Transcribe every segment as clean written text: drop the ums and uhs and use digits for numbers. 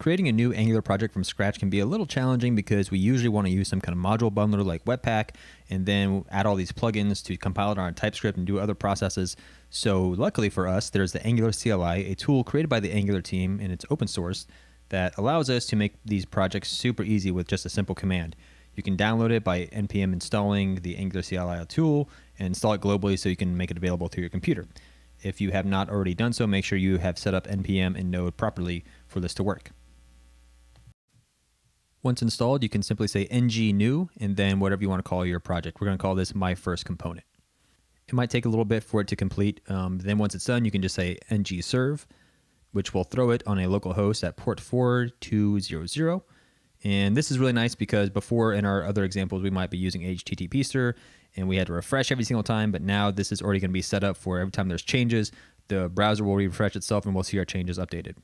Creating a new Angular project from scratch can be a little challenging because we usually want to use some kind of module bundler like Webpack and then add all these plugins to compile it on TypeScript and do other processes. So luckily for us, there's the Angular CLI, a tool created by the Angular team, and it's open source, that allows us to make these projects super easy with just a simple command. You can download it by npm installing the Angular CLI tool and install it globally so you can make it available through your computer. If you have not already done so, make sure you have set up npm and node properly for this to work. Once installed, you can simply say ng new and then whatever you want to call your project. We're going to call this my first component. It might take a little bit for it to complete. Then once it's done, you can just say ng serve, which will throw it on a local host at port 4200. And this is really nice because before in our other examples, we might be using HTTPster and we had to refresh every single time, but now this is already going to be set up for every time there's changes, the browser will refresh itself and we'll see our changes updated.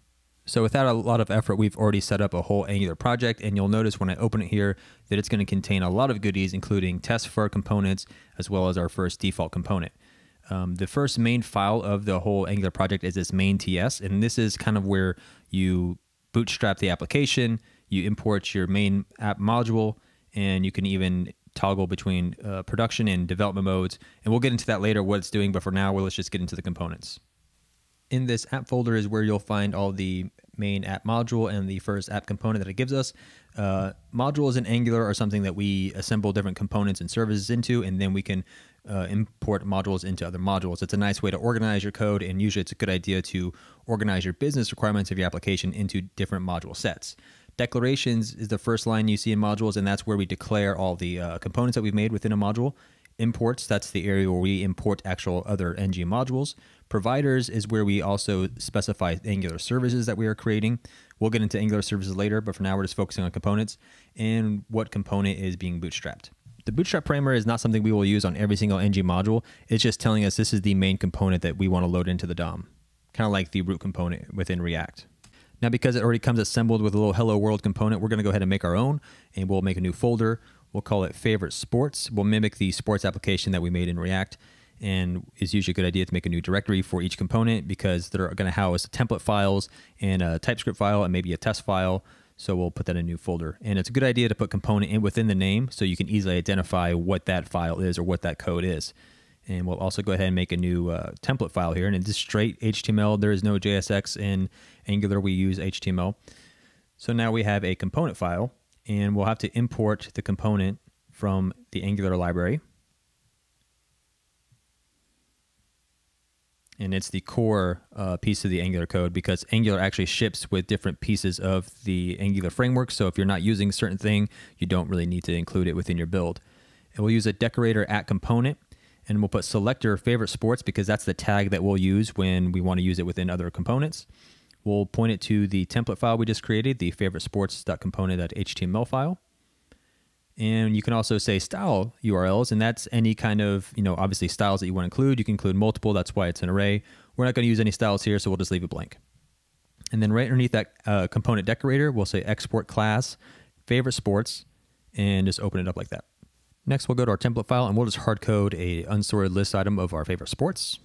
So without a lot of effort, we've already set up a whole Angular project, and you'll notice when I open it here that it's going to contain a lot of goodies, including tests for our components, as well as our first default component. The first main file of the whole Angular project is this main TS, and this is kind of where you bootstrap the application, you import your main app module, and you can even toggle between production and development modes. And we'll get into that later, what it's doing, but for now, let's just get into the components. In this app folder is where you'll find all the main app module and the first app component that it gives us. Modules in Angular are something that we assemble different components and services into, and then we can import modules into other modules. It's a nice way to organize your code, and usually it's a good idea to organize your business requirements of your application into different module sets. Declarations is the first line you see in modules, and that's where we declare all the components that we've made within a module. Imports, that's the area where we import actual other ng modules. Providers is where we also specify Angular services that we are creating. We'll get into Angular services later, but for now we're just focusing on components and what component is being bootstrapped. The bootstrap parameter is not something we will use on every single ng module. It's just telling us this is the main component that we want to load into the DOM, kind of like the root component within React. Now, because it already comes assembled with a little hello world component, we're going to go ahead and make our own, and we'll make a new folder. We'll call it favorite sports. We'll mimic the sports application that we made in React, and it's usually a good idea to make a new directory for each component because they're going to house template files and a TypeScript file and maybe a test file. So we'll put that in a new folder. And it's a good idea to put component in within the name so you can easily identify what that file is or what that code is. And we'll also go ahead and make a new template file here. And it's just straight HTML. There is no JSX in Angular. We use HTML. So now we have a component file, and we'll have to import the component from the Angular library. And it's the core piece of the Angular code because Angular actually ships with different pieces of the Angular framework. So if you're not using a certain thing, you don't really need to include it within your build. And we'll use a decorator at component, and we'll put selector favorite sports because that's the tag that we'll use when we want to use it within other components. We'll point it to the template file we just created, the favorite sports.component.html file. And you can also say style URLs, and that's any kind of, obviously styles that you want to include. You can include multiple, that's why it's an array. We're not going to use any styles here, so we'll just leave it blank. And then right underneath that component decorator, we'll say export class, favorite sports, and just open it up like that. Next, we'll go to our template file, and we'll just hard code a unsorted list item of our favorite sports.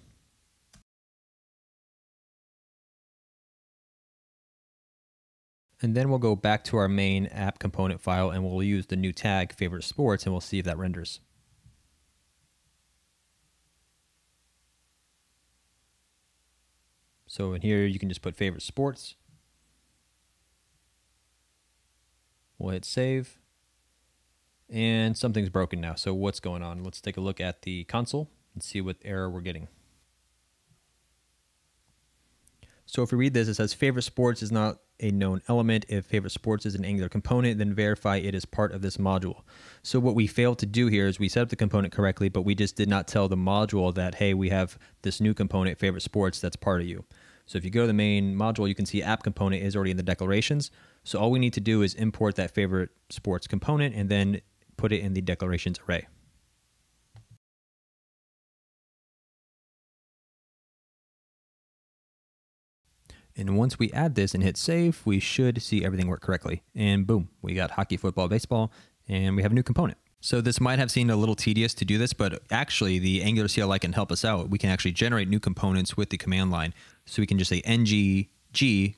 And then we'll go back to our main app component file, and we'll use the new tag favorite sports, and we'll see if that renders. So in here, you can just put favorite sports. We'll hit save. And something's broken now. So what's going on? Let's take a look at the console and see what error we're getting. So if we read this, it says favorite sports is not a known element. If favorite sports is an Angular component, then verify it is part of this module. So what we failed to do here is we set up the component correctly, but we just did not tell the module that, hey, we have this new component, favorite sports, that's part of you. So if you go to the main module, you can see app component is already in the declarations. So all we need to do is import that favorite sports component and then put it in the declarations array. And once we add this and hit save, we should see everything work correctly. And boom, we got hockey, football, baseball, and we have a new component. So this might have seemed a little tedious to do this, but actually the Angular CLI can help us out. We can actually generate new components with the command line. So we can just say ng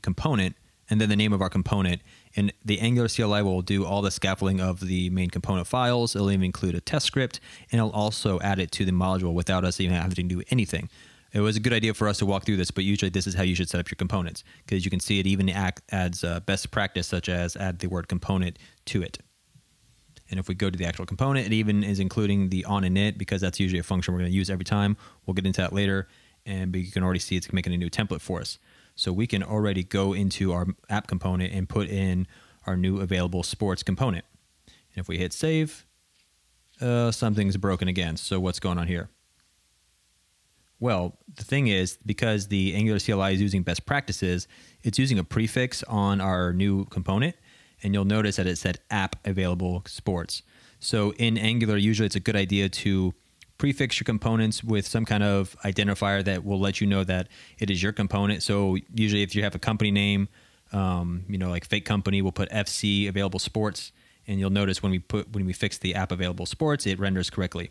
component, and then the name of our component. And the Angular CLI will do all the scaffolding of the main component files. It'll even include a test script, and it'll also add it to the module without us even having to do anything. It was a good idea for us to walk through this, but usually this is how you should set up your components, because you can see it even adds best practice, such as add the word component to it. And if we go to the actual component, it even is including the on init, because that's usually a function we're going to use every time. We'll get into that later, but you can already see it's making a new template for us. So we can already go into our app component and put in our new available sports component. And if we hit save, something's broken again. So what's going on here? Well, the thing is, because the Angular CLI is using best practices, it's using a prefix on our new component. And you'll notice that it said app available sports. So in Angular, usually it's a good idea to prefix your components with some kind of identifier that will let you know that it is your component. So usually if you have a company name, like fake company, we'll put FC available sports, and you'll notice when we fix the app available sports, it renders correctly.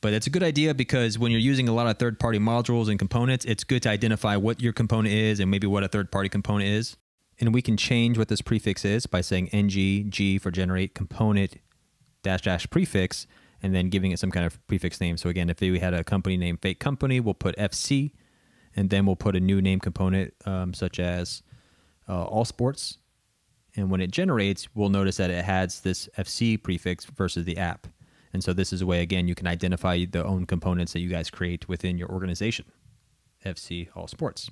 But it's a good idea because when you're using a lot of third-party modules and components, it's good to identify what your component is and maybe what a third-party component is. And we can change what this prefix is by saying ng for generate component -- prefix, and then giving it some kind of prefix name. So again, if we had a company name fake company, we'll put FC, and then we'll put a new name component such as all sports. And when it generates, we'll notice that it has this FC prefix versus the app. And so this is a way, again, you can identify the own components that you guys create within your organization. FC all sports.